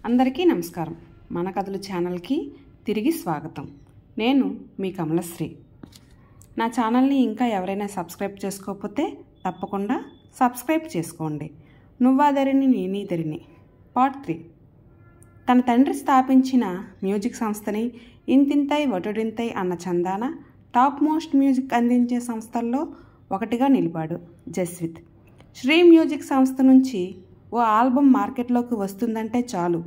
అందరికీ నమస్కారం. మన కథలు ఛానల్కి తిరిగి స్వాగతం. నేను మీ కమలశ్రీ. నా ఛానల్ని ఇంకా ఎవరైనా సబ్స్క్రైబ్ చేసుకోకపోతే తప్పకుండా సబ్స్క్రైబ్ చేసుకోండి. నువ్వాదరిని నేనీదరిని పార్ట్ 3. తన తండ్రి స్థాపించిన మ్యూజిక్ సంస్థని ఇంతింతై వటుడింతై అన్న చందాన టాప్ మోస్ట్ మ్యూజిక్ అందించే సంస్థల్లో ఒకటిగా నిలిపాడు జస్విత్. శ్రీ మ్యూజిక్ సంస్థ నుంచి ఓ ఆల్బమ్ మార్కెట్లోకి వస్తుందంటే చాలు,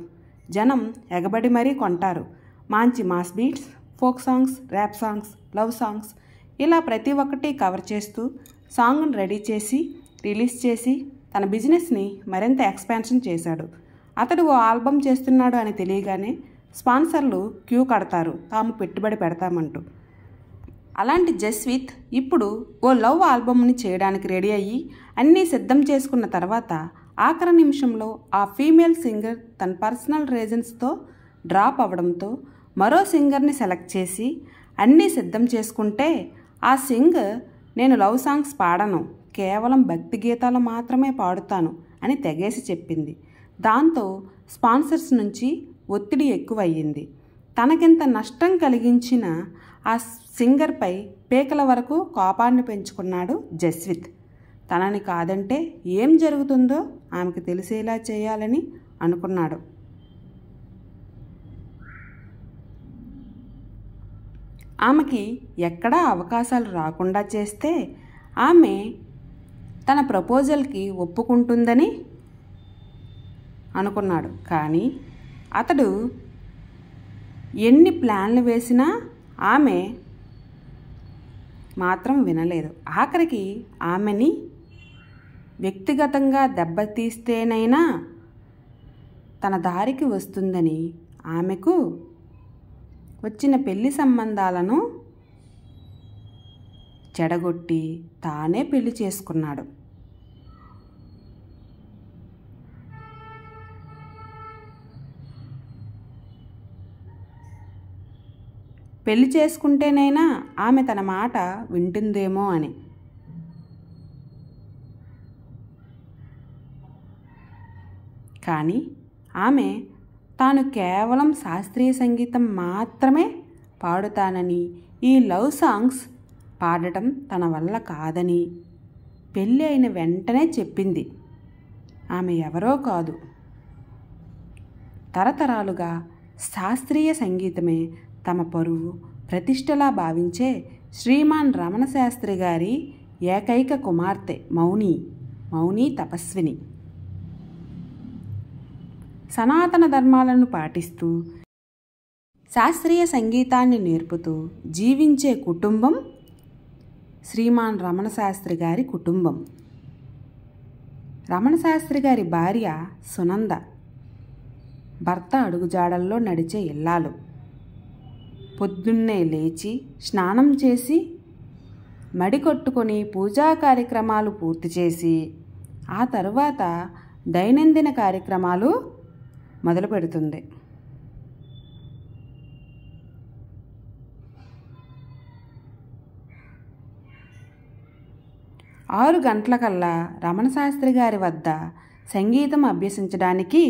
జనం ఎగబడి మరీ కొంటారు. మంచి mass beats, folk songs, rap songs, love songs ఇలా ప్రతి ఒక్కటి కవర్ చేస్తూ సాంగ్ను రెడీ చేసి రిలీజ్ చేసి తన బిజినెస్ని మరింత ఎక్స్పాన్షన్ చేశాడు. అతడు ఓ ఆల్బమ్ చేస్తున్నాడు అని తెలియగానే స్పాన్సర్లు క్యూ కడతారు తాము పెట్టుబడి పెడతామంటూ. అలాంటి జస్విత్ ఇప్పుడు ఓ లవ్ ఆల్బమ్ని చేయడానికి రెడీ అయ్యి అన్నీ సిద్ధం చేసుకున్న తర్వాత ఆఖరి నిమిషంలో ఆ ఫీమేల్ సింగర్ తన పర్సనల్ రీజన్స్తో డ్రాప్ అవ్వడంతో మరో సింగర్ని సెలెక్ట్ చేసి అన్నీ సిద్ధం చేసుకుంటే ఆ సింగర్ నేను లవ్ సాంగ్స్ పాడను, కేవలం భక్తి గీతాలు మాత్రమే పాడుతాను అని తెగేసి చెప్పింది. దాంతో స్పాన్సర్స్ నుంచి ఒత్తిడి ఎక్కువయ్యింది. తనకింత నష్టం కలిగించిన ఆ సింగర్పై పీకల వరకు కోపాన్ని పెంచుకున్నాడు జస్విత్. తనని కాదంటే ఏం జరుగుతుందో ఆమెకు తెలిసేలా చేయాలని అనుకున్నాడు. ఆమెకి ఎక్కడా అవకాశాలు రాకుండా చేస్తే ఆమె తన ప్రపోజల్కి ఒప్పుకుంటుందని అనుకున్నాడు. కానీ అతడు ఎన్ని ప్లాన్లు వేసినా ఆమె మాత్రం వినలేదు. ఆఖరికి ఆమెని వ్యక్తిగతంగా దెబ్బతీస్తేనైనా తన దారికి వస్తుందని ఆమెకు వచ్చిన పెళ్లి సంబంధాలను చెడగొట్టి తానే పెళ్లి చేసుకున్నాడు. పెళ్లి చేసుకుంటేనైనా ఆమె తన మాట వింటుందేమో అని. కానీ ఆమె తాను కేవలం శాస్త్రీయ సంగీతం మాత్రమే పాడుతానని, ఈ లవ్ సాంగ్స్ పాడటం తన వల్ల కాదని పెళ్ళి అయిన వెంటనే చెప్పింది. ఆమె ఎవరో కాదు, తరతరాలుగా శాస్త్రీయ సంగీతమే తమ పరువు ప్రతిష్టలా భావించే శ్రీమాన్ రమణ శాస్త్రి గారి ఏకైక కుమార్తె మౌని తపస్విని. సనాతన ధర్మాలను పాటిస్తూ శాస్త్రీయ సంగీతాన్ని నేర్పుతూ జీవించే కుటుంబం శ్రీమాన్ రమణ శాస్త్రి గారి కుటుంబం. రమణ శాస్త్రి గారి భార్య సునంద భర్త అడుగుజాడల్లో నడిచే ఇల్లాలు. పొద్దున్నే లేచి స్నానం చేసి మడి కొట్టుకొని పూజా కార్యక్రమాలు పూర్తి చేసి ఆ తరువాత దైనందిన కార్యక్రమాలు మొదలు పెడుతుంది. ఆరు గంటలకల్లా రమణ శాస్త్రి గారి వద్ద సంగీతం అభ్యసించడానికి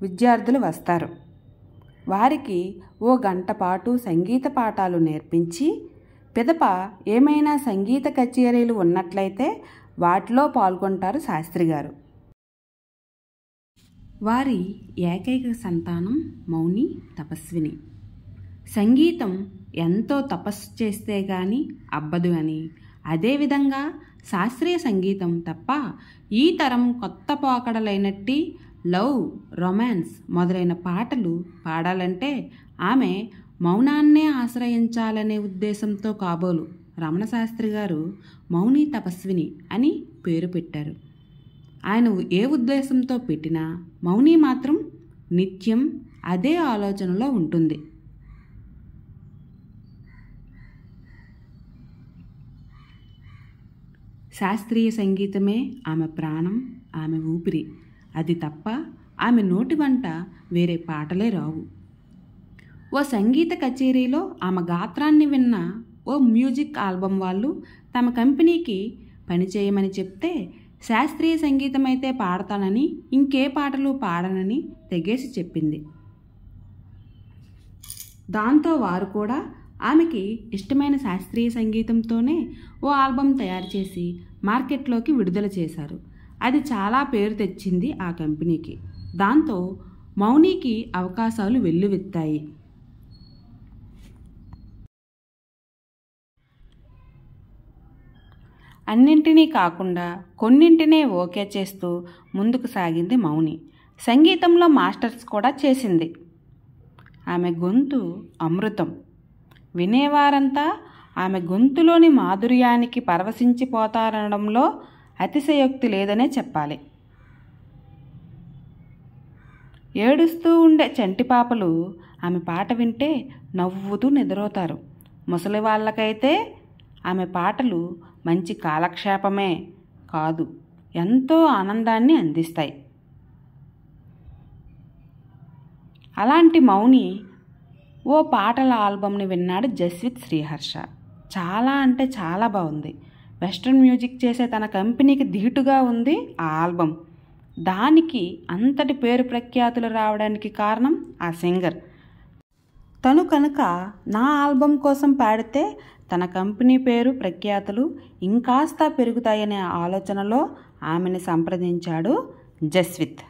విద్యార్థులు వస్తారు. వారికి ఓ గంట పాటు సంగీత పాఠాలు నేర్పించి పిదప ఏమైనా సంగీత కచేరీలు ఉన్నట్లయితే వాటిలో పాల్గొంటారు శాస్త్రి గారు. వారి ఏకైక సంతానం మౌని తపస్విని. సంగీతం ఎంతో తపస్సు చేస్తే గాని అబ్బదు అని, అదేవిధంగా శాస్త్రీయ సంగీతం తప్ప ఈ తరం కొత్త పోకడలైనట్టి లవ్, రొమాన్స్ మొదలైన పాటలు పాడాలంటే ఆమె మౌనాన్నే ఆశ్రయించాలనే ఉద్దేశంతో కాబోలు రమణ శాస్త్రి గారు మౌని తపస్విని అని పేరు పెట్టారు. ఆయన ఏ ఉద్దేశంతో పెట్టినా మౌని మాత్రం నిత్యం అదే ఆలోచనలో ఉంటుంది. శాస్త్రీయ సంగీతమే ఆమె ప్రాణం, ఆమె ఊపిరి. అది తప్ప ఆమె నోటి వంట వేరే పాటలే రావు. ఓ సంగీత కచేరీలో ఆమె గాత్రాన్ని విన్న ఓ మ్యూజిక్ ఆల్బమ్ వాళ్ళు తమ కంపెనీకి పనిచేయమని చెప్తే శాస్త్రీయ సంగీతం అయితే పాడతానని, ఇంకే పాటలు పాడనని తెగేసి చెప్పింది. దాంతో వారు కూడా ఆమెకి ఇష్టమైన శాస్త్రీయ సంగీతంతోనే ఓ ఆల్బమ్ తయారు చేసి మార్కెట్లోకి విడుదల చేశారు. అది చాలా పేరు తెచ్చింది ఆ కంపెనీకి. దాంతో మౌనికి అవకాశాలు వెల్లువెత్తాయి. అన్నింటినీ కాకుండా కొన్నింటినే ఓకే చేస్తూ ముందుకు సాగింది మౌని. సంగీతంలో మాస్టర్స్ కూడా చేసింది. ఆమె గొంతు అమృతం. వినేవారంతా ఆమె గొంతులోని మాధుర్యానికి పరవశించిపోతారనడంలో అతిశయోక్తి లేదనే చెప్పాలి. ఏడుస్తూ ఉండే చంటిపాపలు ఆమె పాట వింటే నవ్వుతూ నిద్రపోతారు. ముసలి వాళ్ళకైతే ఆమె పాటలు మంచి కాలక్షేపమే కాదు, ఎంతో ఆనందాన్ని అందిస్తాయి. అలాంటి మౌని ఓ పాటల ఆల్బమ్ని విన్నాడు జస్విత్ శ్రీహర్ష. చాలా అంటే చాలా బాగుంది. వెస్ట్రన్ మ్యూజిక్ చేసే తన కంపెనీకి ధీటుగా ఉంది ఆ ఆల్బమ్. దానికి అంతటి పేరు ప్రఖ్యాతులు రావడానికి కారణం ఆ సింగర్. తను కనుక నా ఆల్బమ్ కోసం పాడితే తన కంపెనీ పేరు ప్రఖ్యాతులు ఇంకాస్త పెరుగుతాయనే ఆలోచనలో ఆమెని సంప్రదించాడు జస్విత్.